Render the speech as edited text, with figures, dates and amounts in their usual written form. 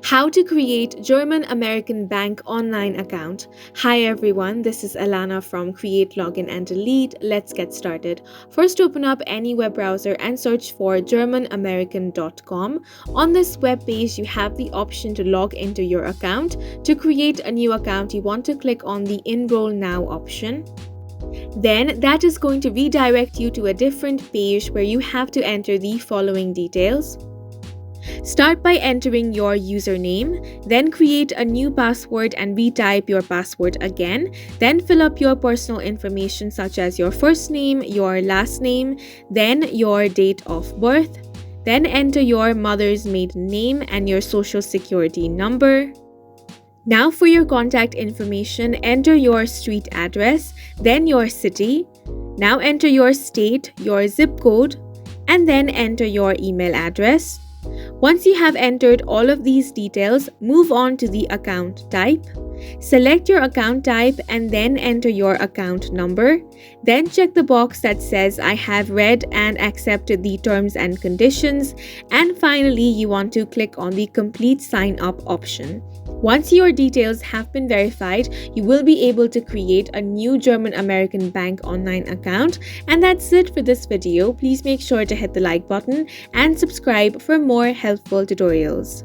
How to create German American Bank online account. Hi everyone, this is Alana from Create Login and Delete. Let's get started. First, open up any web browser and search for germanamerican.com. On this web page, you have the option to log into your account. To create a new account, you want to click on the Enroll Now option. Then that is going to redirect you to a different page where you have to enter the following details. Start by entering your username, then create a new password and retype your password again. Then fill up your personal information such as your first name, your last name, then your date of birth. Then enter your mother's maiden name and your social security number. Now for your contact information, enter your street address, then your city. Now enter your state, your zip code, and then enter your email address. Once you have entered all of these details, move on to the account type. Select your account type and then enter your account number. Then check the box that says I have read and accepted the terms and conditions. And finally, you want to click on the complete sign up option. Once your details have been verified, you will be able to create a new German American Bank online account. And that's it for this video. Please make sure to hit the like button and subscribe for more helpful tutorials.